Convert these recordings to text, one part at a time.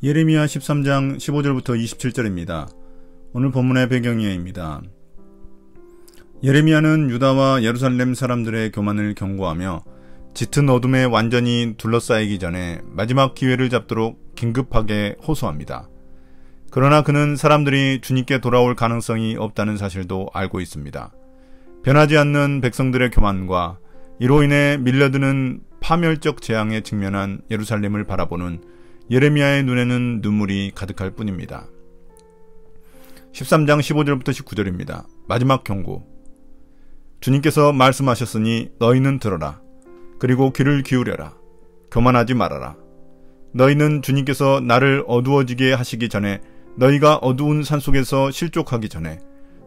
예레미야 13장 15절부터 27절입니다. 오늘 본문의 배경이입니다. 예레미야는 유다와 예루살렘 사람들의 교만을 경고하며 짙은 어둠에 완전히 둘러싸이기 전에 마지막 기회를 잡도록 긴급하게 호소합니다. 그러나 그는 사람들이 주님께 돌아올 가능성이 없다는 사실도 알고 있습니다. 변하지 않는 백성들의 교만과 이로 인해 밀려드는 파멸적 재앙에 직면한 예루살렘을 바라보는 예레미야의 눈에는 눈물이 가득할 뿐입니다. 13장 15절부터 19절입니다. 마지막 경고. 주님께서 말씀하셨으니 너희는 들어라. 그리고 귀를 기울여라. 교만하지 말아라. 너희는 주님께서 나를 어두워지게 하시기 전에, 너희가 어두운 산속에서 실족하기 전에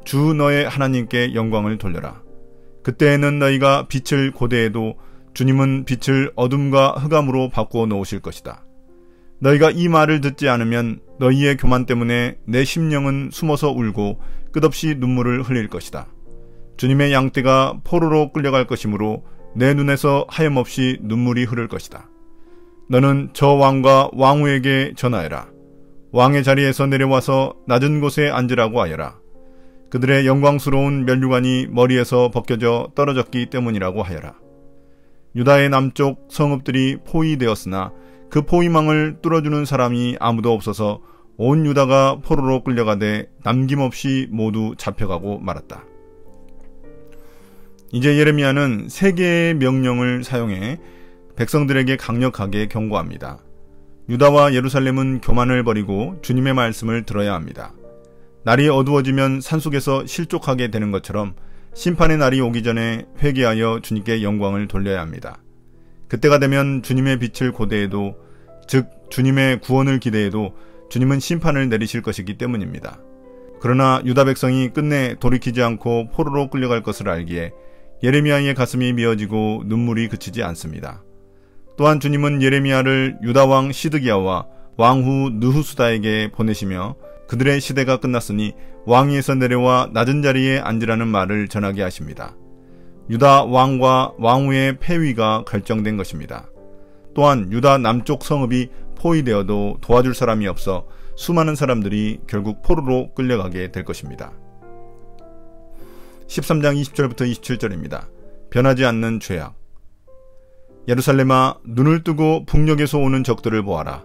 주 너의 하나님께 영광을 돌려라. 그때에는 너희가 빛을 고대해도 주님은 빛을 어둠과 흑암으로 바꾸어 놓으실 것이다. 너희가 이 말을 듣지 않으면 너희의 교만 때문에 내 심령은 숨어서 울고 끝없이 눈물을 흘릴 것이다. 주님의 양떼가 포로로 끌려갈 것이므로 내 눈에서 하염없이 눈물이 흐를 것이다. 너는 저 왕과 왕후에게 전하여라. 왕의 자리에서 내려와서 낮은 곳에 앉으라고 하여라. 그들의 영광스러운 면류관이 머리에서 벗겨져 떨어졌기 때문이라고 하여라. 유다의 남쪽 성읍들이 포위되었으나 그 포위망을 뚫어주는 사람이 아무도 없어서 온 유다가 포로로 끌려가되 남김없이 모두 잡혀가고 말았다. 이제 예레미야는 세 개의 명령을 사용해 백성들에게 강력하게 경고합니다. 유다와 예루살렘은 교만을 버리고 주님의 말씀을 들어야 합니다. 날이 어두워지면 산속에서 실족하게 되는 것처럼 심판의 날이 오기 전에 회개하여 주님께 영광을 돌려야 합니다. 그때가 되면 주님의 빛을 고대해도, 즉 주님의 구원을 기대해도 주님은 심판을 내리실 것이기 때문입니다. 그러나 유다 백성이 끝내 돌이키지 않고 포로로 끌려갈 것을 알기에 예레미야의 가슴이 미어지고 눈물이 그치지 않습니다. 또한 주님은 예레미야를 유다 왕 시드기야와 왕후 느후수다에게 보내시며 그들의 시대가 끝났으니 왕위에서 내려와 낮은 자리에 앉으라는 말을 전하게 하십니다. 유다 왕과 왕후의 폐위가 결정된 것입니다. 또한 유다 남쪽 성읍이 포위되어도 도와줄 사람이 없어 수많은 사람들이 결국 포로로 끌려가게 될 것입니다. 13장 20절부터 27절입니다. 변하지 않는 죄악. 예루살렘아, 눈을 뜨고 북녘에서 오는 적들을 보아라.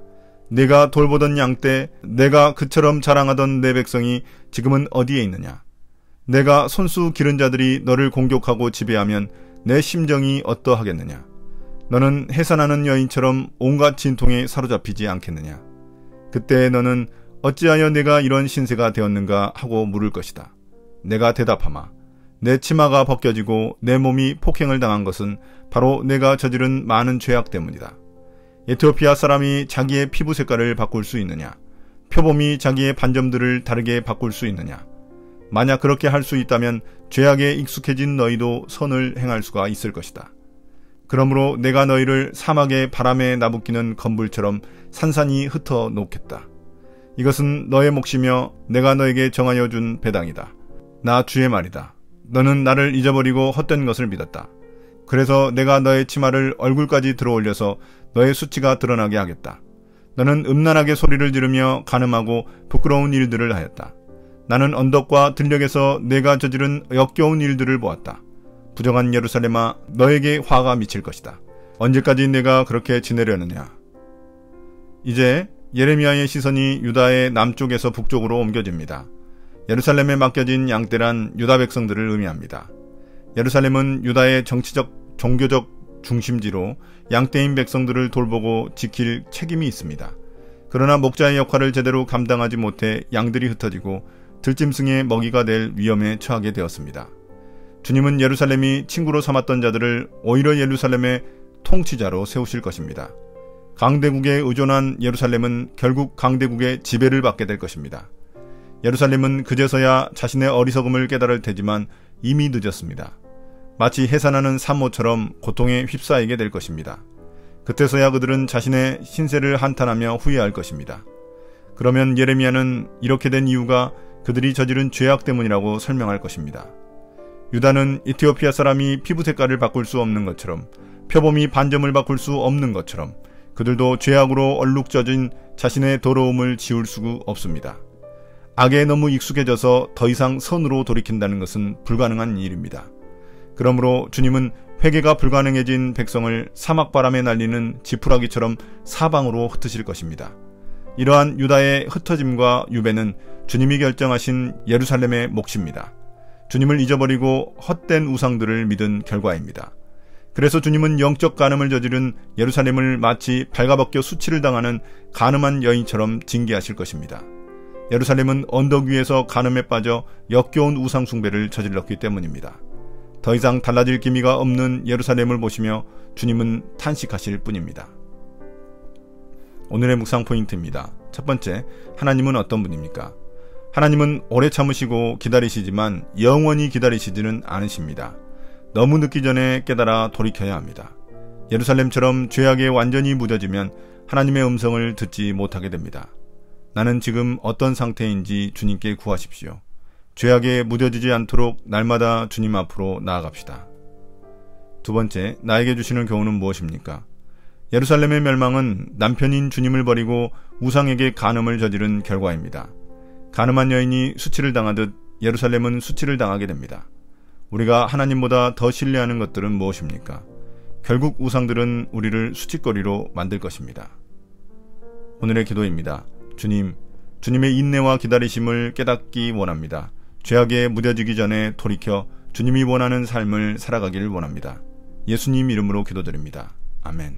내가 돌보던 양떼, 내가 그처럼 자랑하던 내 백성이 지금은 어디에 있느냐? 내가 손수 기른 자들이 너를 공격하고 지배하면 내 심정이 어떠하겠느냐? 너는 해산하는 여인처럼 온갖 진통에 사로잡히지 않겠느냐? 그때 너는 어찌하여 내가 이런 신세가 되었는가 하고 물을 것이다. 내가 대답하마. 내 치마가 벗겨지고 내 몸이 폭행을 당한 것은 바로 내가 저지른 많은 죄악 때문이다. 에티오피아 사람이 자기의 피부 색깔을 바꿀 수 있느냐? 표범이 자기의 반점들을 다르게 바꿀 수 있느냐? 만약 그렇게 할 수 있다면 죄악에 익숙해진 너희도 선을 행할 수가 있을 것이다. 그러므로 내가 너희를 사막의 바람에 나부끼는 건불처럼 산산이 흩어 놓겠다. 이것은 너의 몫이며 내가 너에게 정하여 준 배당이다. 나 주의 말이다. 너는 나를 잊어버리고 헛된 것을 믿었다. 그래서 내가 너의 치마를 얼굴까지 들어올려서 너의 수치가 드러나게 하겠다. 너는 음란하게 소리를 지르며 간음하고 부끄러운 일들을 하였다. 나는 언덕과 들녘에서 내가 저지른 역겨운 일들을 보았다. 부정한 예루살렘아, 너에게 화가 미칠 것이다. 언제까지 내가 그렇게 지내려느냐? 이제 예레미야의 시선이 유다의 남쪽에서 북쪽으로 옮겨집니다. 예루살렘에 맡겨진 양떼란 유다 백성들을 의미합니다. 예루살렘은 유다의 정치적, 종교적 중심지로 양떼인 백성들을 돌보고 지킬 책임이 있습니다. 그러나 목자의 역할을 제대로 감당하지 못해 양들이 흩어지고 들짐승의 먹이가 될 위험에 처하게 되었습니다. 주님은 예루살렘이 친구로 삼았던 자들을 오히려 예루살렘의 통치자로 세우실 것입니다. 강대국에 의존한 예루살렘은 결국 강대국의 지배를 받게 될 것입니다. 예루살렘은 그제서야 자신의 어리석음을 깨달을 테지만 이미 늦었습니다. 마치 해산하는 산모처럼 고통에 휩싸이게 될 것입니다. 그때서야 그들은 자신의 신세를 한탄하며 후회할 것입니다. 그러면 예레미야는 이렇게 된 이유가 그들이 저지른 죄악 때문이라고 설명할 것입니다. 유다는 에티오피아 사람이 피부 색깔을 바꿀 수 없는 것처럼, 표범이 반점을 바꿀 수 없는 것처럼, 그들도 죄악으로 얼룩져진 자신의 더러움을 지울 수 없습니다. 악에 너무 익숙해져서 더 이상 선으로 돌이킨다는 것은 불가능한 일입니다. 그러므로 주님은 회개가 불가능해진 백성을 사막바람에 날리는 지푸라기처럼 사방으로 흩으실 것입니다. 이러한 유다의 흩어짐과 유배는 주님이 결정하신 예루살렘의 몫입니다. 주님을 잊어버리고 헛된 우상들을 믿은 결과입니다. 그래서 주님은 영적 간음을 저지른 예루살렘을 마치 발가벗겨 수치를 당하는 간음한 여인처럼 징계하실 것입니다. 예루살렘은 언덕 위에서 간음에 빠져 역겨운 우상 숭배를 저질렀기 때문입니다. 더 이상 달라질 기미가 없는 예루살렘을 보시며 주님은 탄식하실 뿐입니다. 오늘의 묵상 포인트입니다. 첫 번째, 하나님은 어떤 분입니까? 하나님은 오래 참으시고 기다리시지만 영원히 기다리시지는 않으십니다. 너무 늦기 전에 깨달아 돌이켜야 합니다. 예루살렘처럼 죄악에 완전히 무뎌지면 하나님의 음성을 듣지 못하게 됩니다. 나는 지금 어떤 상태인지 주님께 구하십시오. 죄악에 무뎌지지 않도록 날마다 주님 앞으로 나아갑시다. 두 번째, 나에게 주시는 교훈은 무엇입니까? 예루살렘의 멸망은 남편인 주님을 버리고 우상에게 간음을 저지른 결과입니다. 간음한 여인이 수치를 당하듯 예루살렘은 수치를 당하게 됩니다. 우리가 하나님보다 더 신뢰하는 것들은 무엇입니까? 결국 우상들은 우리를 수치거리로 만들 것입니다. 오늘의 기도입니다. 주님, 주님의 인내와 기다리심을 깨닫기 원합니다. 죄악에 무뎌지기 전에 돌이켜 주님이 원하는 삶을 살아가길 원합니다. 예수님 이름으로 기도드립니다. 아멘.